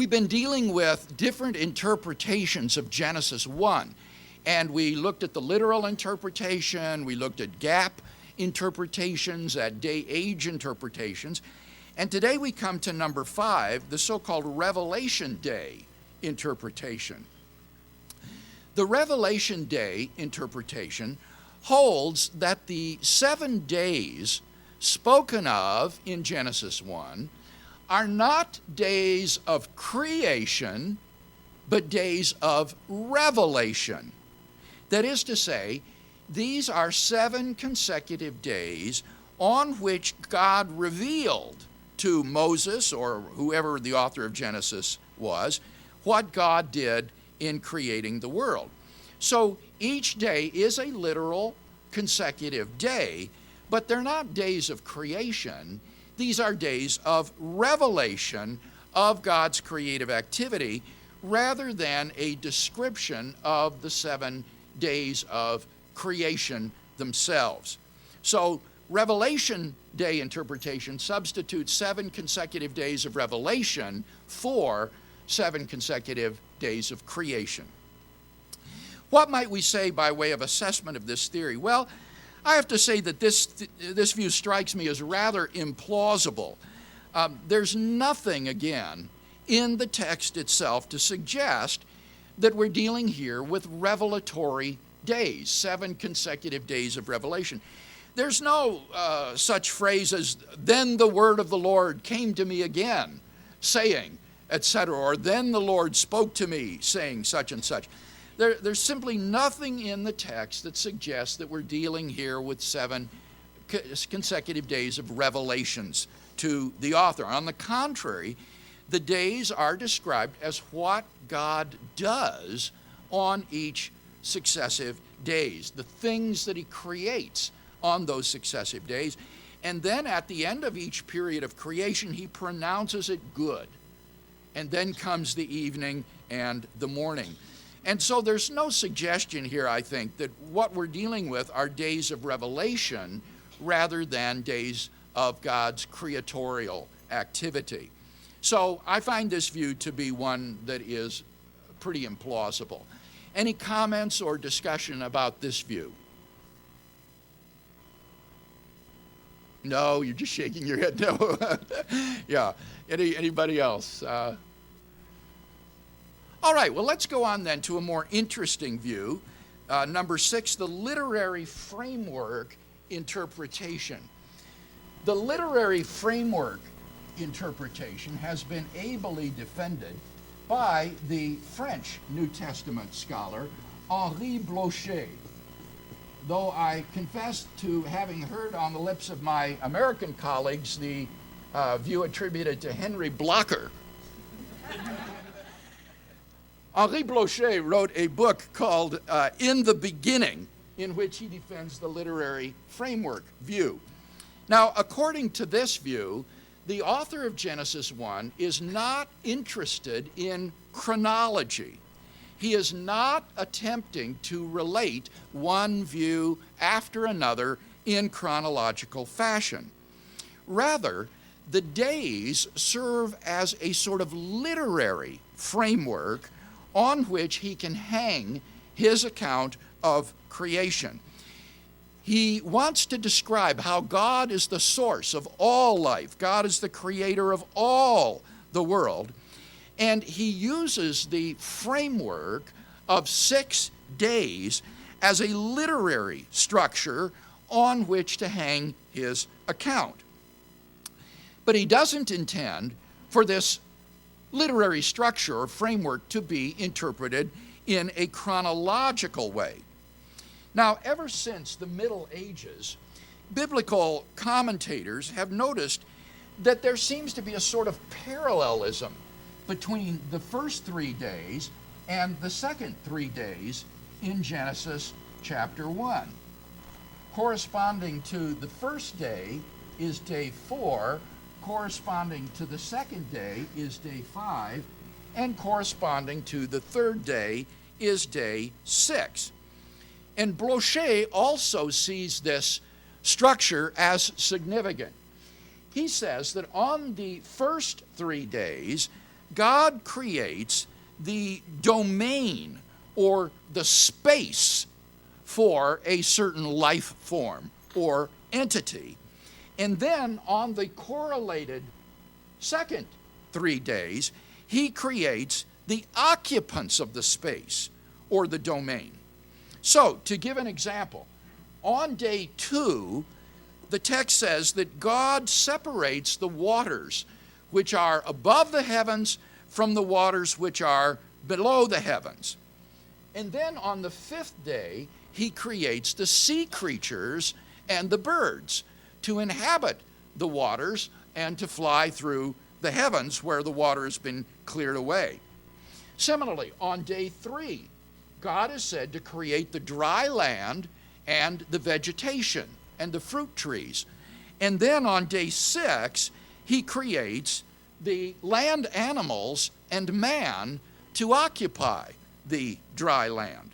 We've been dealing with different interpretations of Genesis 1, and we looked at the literal interpretation, we looked at gap interpretations, at day-age interpretations, and today we come to number 5, the so-called Revelation Day interpretation. The Revelation Day interpretation holds that the 7 days spoken of in Genesis 1 are not days of creation, but days of revelation. That is to say, these are 7 consecutive days on which God revealed to Moses, or whoever the author of Genesis was, what God did in creating the world. So each day is a literal consecutive day, but they're not days of creation. These are days of revelation of God's creative activity rather than a description of the 7 days of creation themselves. So Revelation Day interpretation substitutes 7 consecutive days of revelation for 7 consecutive days of creation. What might we say by way of assessment of this theory? Well, I have to say that this view strikes me as rather implausible. There's nothing, again, in the text itself to suggest that we're dealing here with revelatory days, 7 consecutive days of revelation. There's no such phrase as, then the word of the Lord came to me again, saying, etc., or then the Lord spoke to me, saying such and such. There's simply nothing in the text that suggests that we're dealing here with 7 consecutive days of revelations to the author. On the contrary, the days are described as what God does on each successive days, the things that he creates on those successive days. And then at the end of each period of creation, he pronounces it good. And then comes the evening and the morning. And so there's no suggestion here, I think, that what we're dealing with are days of revelation rather than days of God's creatorial activity. So I find this view to be one that is pretty implausible. Any comments or discussion about this view? No, you're just shaking your head. No. Yeah. Anybody else? All right, well, let's go on then to a more interesting view. Number 6, the literary framework interpretation. The literary framework interpretation has been ably defended by the French New Testament scholar Henri Blocher. Though I confess to having heard on the lips of my American colleagues the view attributed to Henry Blocher. Henri Blocher wrote a book called In the Beginning, in which he defends the literary framework view. Now, according to this view, the author of Genesis 1 is not interested in chronology. He is not attempting to relate one view after another in chronological fashion. Rather, the days serve as a sort of literary framework on which he can hang his account of creation. He wants to describe how God is the source of all life. God is the creator of all the world. And he uses the framework of 6 days as a literary structure on which to hang his account. But he doesn't intend for this literary structure or framework to be interpreted in a chronological way. Now, ever since the Middle Ages, biblical commentators have noticed that there seems to be a sort of parallelism between the first 3 days and the second 3 days in Genesis chapter 1. Corresponding to the first day is day 4, corresponding to the second day is day 5, and corresponding to the third day is day 6. And Blocher also sees this structure as significant. He says that on the first 3 days, God creates the domain or the space for a certain life form or entity. And then on the correlated second 3 days, he creates the occupants of the space or the domain. So, to give an example, on day 2, the text says that God separates the waters which are above the heavens from the waters which are below the heavens. And then on the 5th day, he creates the sea creatures and the birds to inhabit the waters and to fly through the heavens where the water has been cleared away. Similarly, on day 3, God is said to create the dry land and the vegetation and the fruit trees. And then on day 6, he creates the land animals and man to occupy the dry land.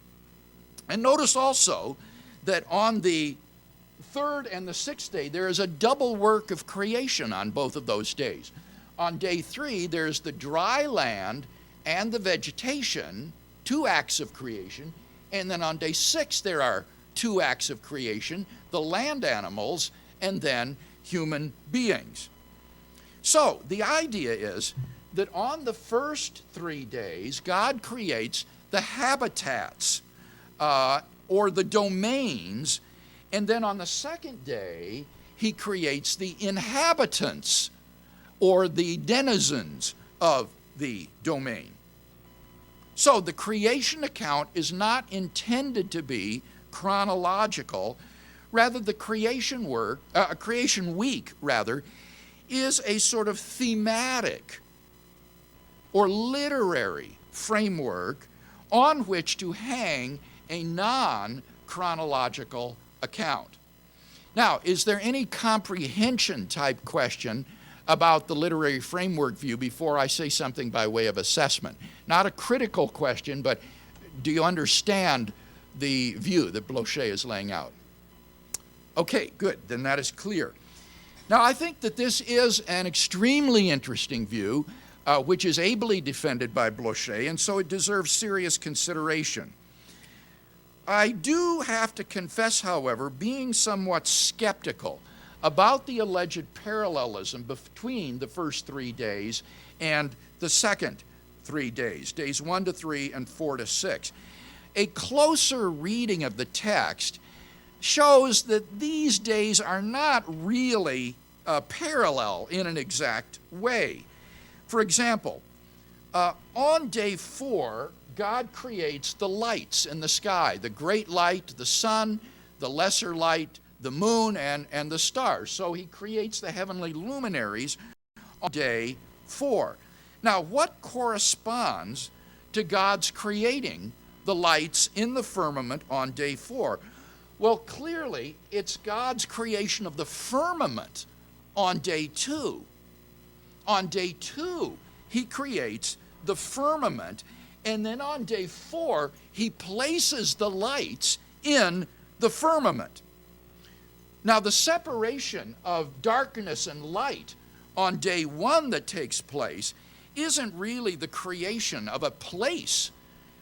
And notice also that on the 3rd and the 6th day, there is a double work of creation on both of those days. On day 3, there's the dry land and the vegetation, 2 acts of creation. And then on day 6, there are 2 acts of creation, the land animals and then human beings. So the idea is that on the first 3 days, God creates the habitats or the domains, and then on the second day, he creates the inhabitants or the denizens of the domain. So the creation account is not intended to be chronological. Rather, the creation week is a sort of thematic or literary framework on which to hang a non-chronological account. Now, is there any comprehension type question about the literary framework view before I say something by way of assessment? Not a critical question, but do you understand the view that Blocher is laying out? Okay, good, then that is clear. Now, I think that this is an extremely interesting view, which is ably defended by Blocher, and so it deserves serious consideration. I do have to confess, however, being somewhat skeptical about the alleged parallelism between the first 3 days and the second 3 days, days 1 to 3 and 4 to 6. A closer reading of the text shows that these days are not really parallel in an exact way. For example, on day 4, God creates the lights in the sky, the great light, the sun, the lesser light, the moon, and the stars. So he creates the heavenly luminaries on day 4. Now, what corresponds to God's creating the lights in the firmament on day 4? Well, clearly, it's God's creation of the firmament on day 2. On day 2, he creates the firmament, and then on day 4, he places the lights in the firmament. Now, the separation of darkness and light on day 1 that takes place isn't really the creation of a place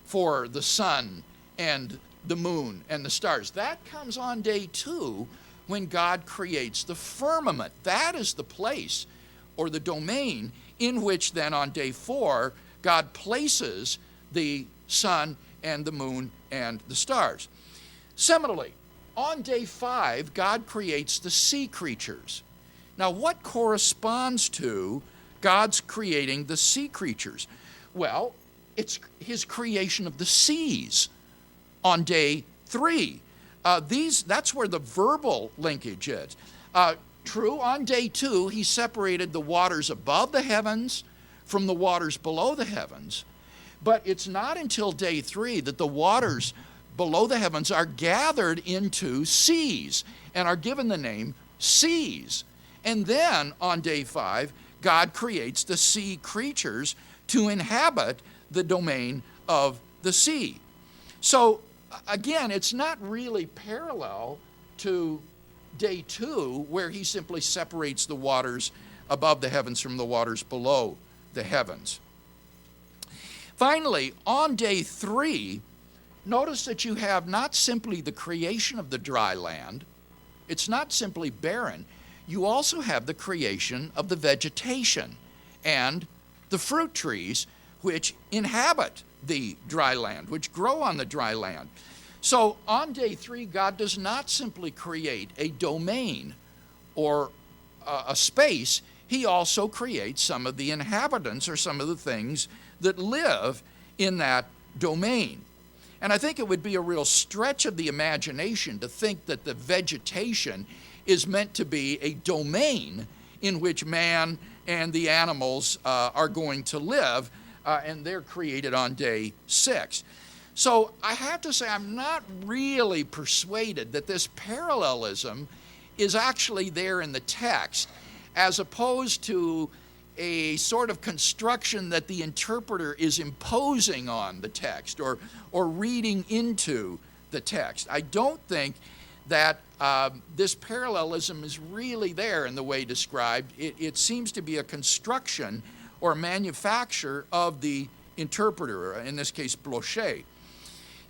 for the sun and the moon and the stars. That comes on day 2 when God creates the firmament. That is the place or the domain in which then on day 4 God places the sun and the moon and the stars. Similarly, on day 5, God creates the sea creatures. Now, what corresponds to God's creating the sea creatures? Well, it's his creation of the seas on day 3. That's where the verbal linkage is. True, on day 2, he separated the waters above the heavens from the waters below the heavens. But it's not until day 3 that the waters below the heavens are gathered into seas and are given the name seas. And then on day 5, God creates the sea creatures to inhabit the domain of the sea. So again, it's not really parallel to day 2, where he simply separates the waters above the heavens from the waters below the heavens. Finally, on day 3, notice that you have not simply the creation of the dry land, it's not simply barren, you also have the creation of the vegetation and the fruit trees which inhabit the dry land, which grow on the dry land. So on day 3, God does not simply create a domain or a space, he also creates some of the inhabitants or some of the things that live in that domain. And I think it would be a real stretch of the imagination to think that the vegetation is meant to be a domain in which man and the animals are going to live, and they're created on day 6. So I have to say I'm not really persuaded that this parallelism is actually there in the text, as opposed to a sort of construction that the interpreter is imposing on the text or reading into the text. I don't think that this parallelism is really there in the way described. It seems to be a construction or manufacture of the interpreter, in this case Blocher.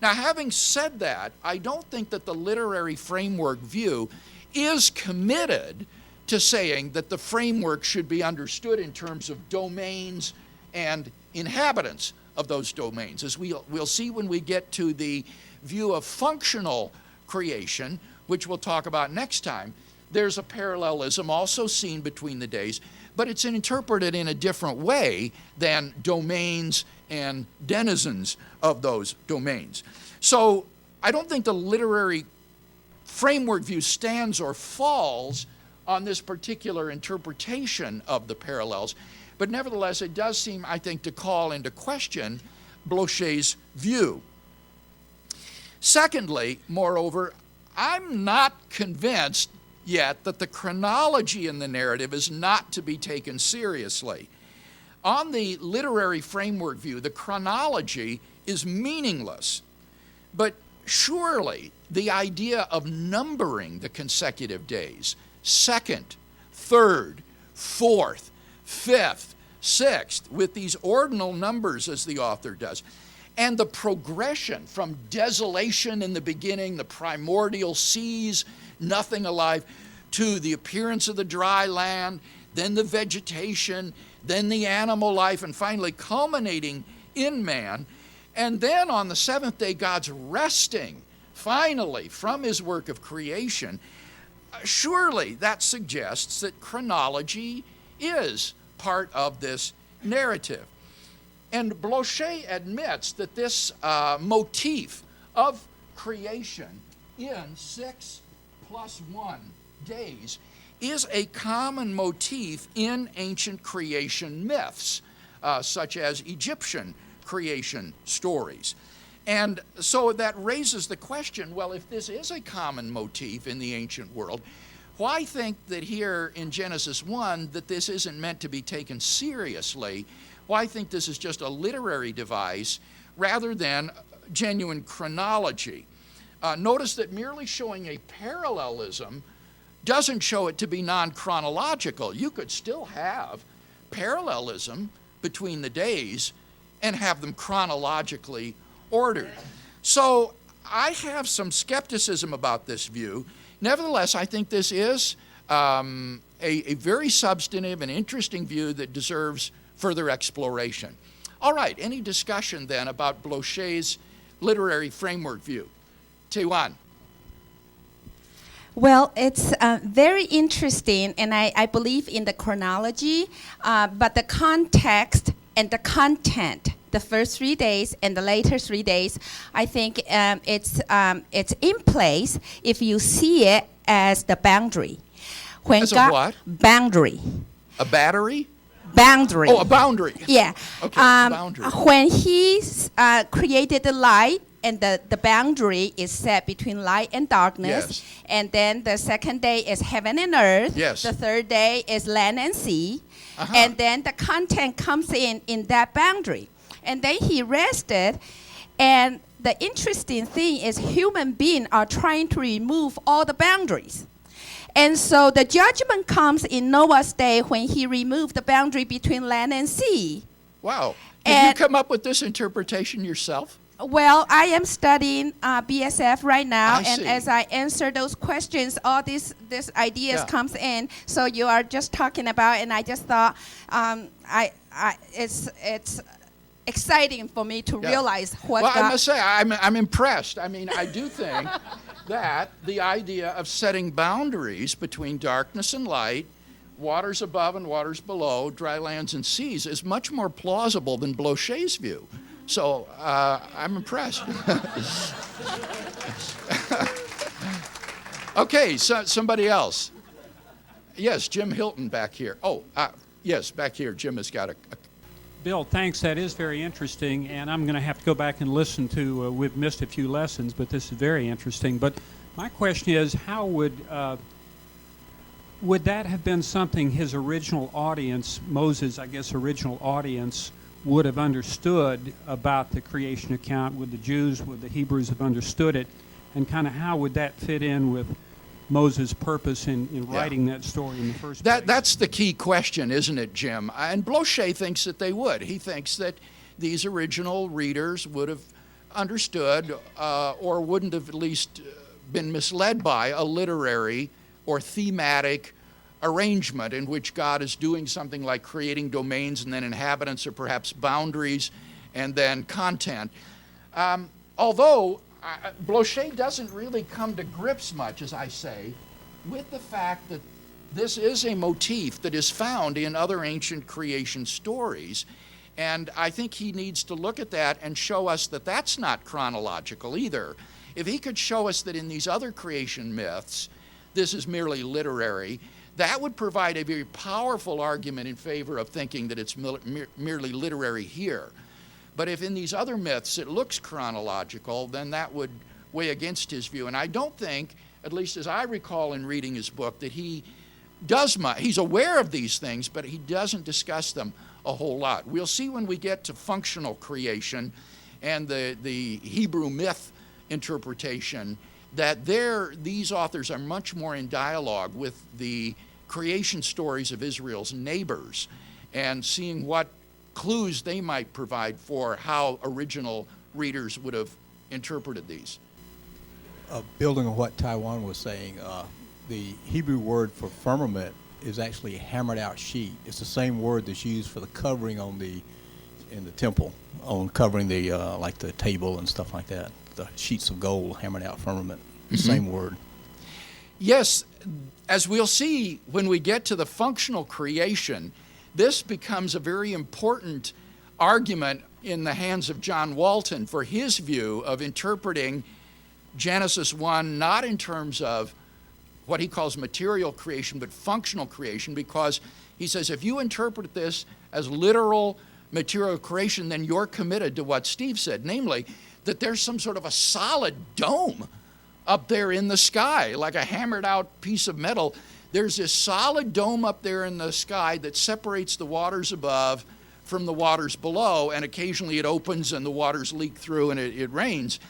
Now, having said that, I don't think that the literary framework view is committed to saying that the framework should be understood in terms of domains and inhabitants of those domains. As we'll see when we get to the view of functional creation, which we'll talk about next time, there's a parallelism also seen between the days, but it's interpreted in a different way than domains and denizens of those domains. So I don't think the literary framework view stands or falls on this particular interpretation of the parallels, but nevertheless it does seem, I think, to call into question Blocher's view. Secondly, moreover, I'm not convinced yet that the chronology in the narrative is not to be taken seriously. On the literary framework view, the chronology is meaningless, but surely the idea of numbering the consecutive days, 2nd, 3rd, 4th, 5th, 6th, with these ordinal numbers as the author does, and the progression from desolation in the beginning, the primordial seas, nothing alive, to the appearance of the dry land, then the vegetation, then the animal life, and finally culminating in man. And then on the 7th day, God's resting, finally, from his work of creation. Surely that suggests that chronology is part of this narrative. And Blocher admits that this motif of creation in 6 + 1 days is a common motif in ancient creation myths, such as Egyptian creation stories. And so that raises the question, well, if this is a common motif in the ancient world, why think that here in Genesis 1 that this isn't meant to be taken seriously? Why think this is just a literary device rather than genuine chronology? Notice that merely showing a parallelism doesn't show it to be non-chronological. You could still have parallelism between the days and have them chronologically ordered. So I have some skepticism about this view. Nevertheless, I think this is a very substantive and interesting view that deserves further exploration. All right, any discussion then about Blocher's literary framework view? Taewan. Well, it's very interesting, and I believe in the chronology, but the context and the content, the first 3 days and the later 3 days, I think it's in place if you see it as the boundary. When as a what? Boundary. A battery? Boundary. Oh, a boundary. Yeah. Okay, boundary. When he created the light, and the boundary is set between light and darkness. Yes. And then the second day is heaven and earth. Yes. The third day is land and sea. Uh-huh. And then the content comes in that boundary. And then he rested. And the interesting thing is human beings are trying to remove all the boundaries. And so the judgment comes in Noah's day when he removed the boundary between land and sea. Wow. Did you And come up with this interpretation yourself? well, I am studying BSF right now, I and see. as I answer those questions, all these ideas Yeah. comes in. So you are just talking about, and I just thought it's exciting for me to Yeah. realize what Well, I God. must say, I'm impressed. I mean, I do think that the idea of setting boundaries between darkness and light, waters above and waters below, dry lands and seas, is much more plausible than Blocher's view. So I'm impressed. Okay, so somebody else. Yes, Jim Hilton back here. Oh, yes, back here. Jim has got a Bill, thanks. That is very interesting, and I'm going to have to go back and listen to. We've missed a few lessons, but this is very interesting. But my question is, how would that have been something his original audience, Moses, I guess, original audience, would have understood about the creation account? Would the Jews, would the Hebrews have understood it, and kind of how would that fit in with Moses' purpose in writing that story in the first place? That's the key question, isn't it, Jim? And Blocher thinks that they would. He thinks that these original readers would have understood or wouldn't have at least been misled by a literary or thematic arrangement in which God is doing something like creating domains and then inhabitants or perhaps boundaries and then content. Although Blocher doesn't really come to grips much, as I say, with the fact that this is a motif that is found in other ancient creation stories. And I think he needs to look at that and show us that that's not chronological either. If he could show us that in these other creation myths, this is merely literary, that would provide a very powerful argument in favor of thinking that it's merely literary here. But if in these other myths it looks chronological, then that would weigh against his view. And I don't think, at least as I recall in reading his book, that he does much. He's aware of these things, but he doesn't discuss them a whole lot. We'll see when we get to functional creation and the Hebrew myth interpretation that these authors are much more in dialogue with the creation stories of Israel's neighbors and seeing what clues they might provide for how original readers would have interpreted these. Building on what Taiwan was saying, the Hebrew word for firmament is actually hammered out sheet. It's the same word that's used for the covering in the temple, on covering the like the table and stuff like that. The sheets of gold, hammered out firmament, same word. Yes, as we'll see when we get to the functional creation, this becomes a very important argument in the hands of John Walton for his view of interpreting Genesis 1 not in terms of what he calls material creation, but functional creation, because he says if you interpret this as literal material creation, then you're committed to what Steve said, namely that there's some sort of a solid dome up there in the sky, like a hammered out piece of metal. There's this solid dome up there in the sky that separates the waters above from the waters below, and occasionally it opens and the waters leak through and it rains.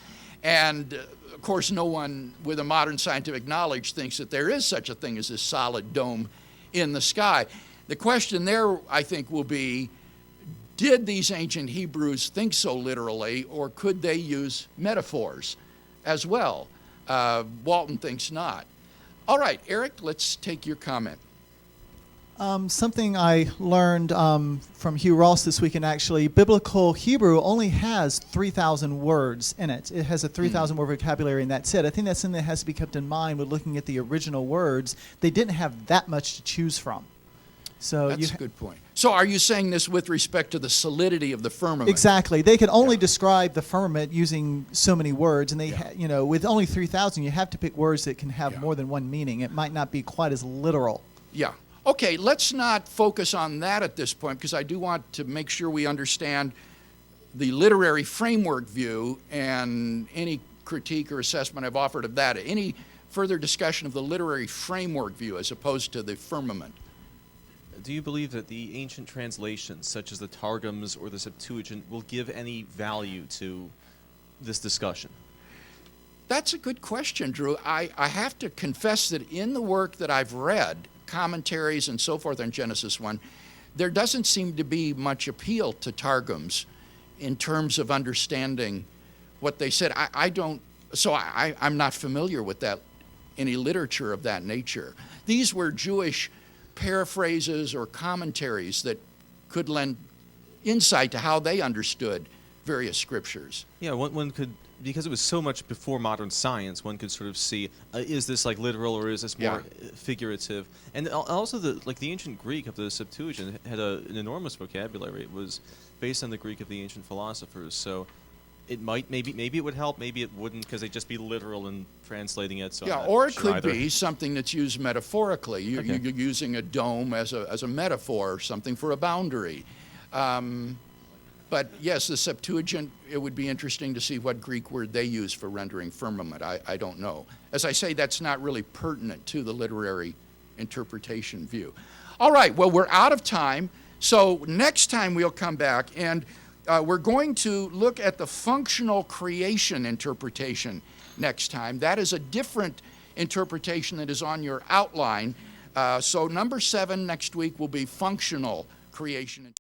And of course, no one with a modern scientific knowledge thinks that there is such a thing as this solid dome in the sky. The question there, I think, will be, did these ancient Hebrews think so literally, or could they use metaphors as well? Walton thinks not. All right, Eric, let's take your comment. Something I learned from Hugh Ross this weekend, actually, biblical Hebrew only has 3,000 words in it. It has a 3,000 word vocabulary, and that's it. I think that's something that has to be kept in mind when looking at the original words. They didn't have that much to choose from. So That's a good point. So are you saying this with respect to the solidity of the firmament? Exactly. They could only describe the firmament using so many words, and they, with only 3,000, you have to pick words that can have more than one meaning. It might not be quite as literal. Yeah. Okay, let's not focus on that at this point, because I do want to make sure we understand the literary framework view and any critique or assessment I've offered of that. Any further discussion of the literary framework view as opposed to the firmament? Do you believe that the ancient translations, such as the Targums or the Septuagint, will give any value to this discussion? That's a good question, Drew. I have to confess that in the work that I've read, commentaries and so forth on Genesis 1, there doesn't seem to be much appeal to Targums in terms of understanding what they said. I'm not familiar with that, any literature of that nature. These were Jewish paraphrases or commentaries that could lend insight to how they understood various scriptures. Yeah, one could, because it was so much before modern science, one could sort of see, is this like literal or is this more figurative? And also the ancient Greek of the Septuagint had an enormous vocabulary. It was based on the Greek of the ancient philosophers. So it might, maybe it would help, maybe it wouldn't, because they'd just be literal in translating it. So or it could be something that's used metaphorically. You're using a dome as a metaphor, something for a boundary. But yes, the Septuagint, it would be interesting to see what Greek word they use for rendering firmament. I don't know. As I say, that's not really pertinent to the literary interpretation view. All right, well, we're out of time. So next time we'll come back and we're going to look at the functional creation interpretation next time. That is a different interpretation that is on your outline. So number 7 next week will be functional creation.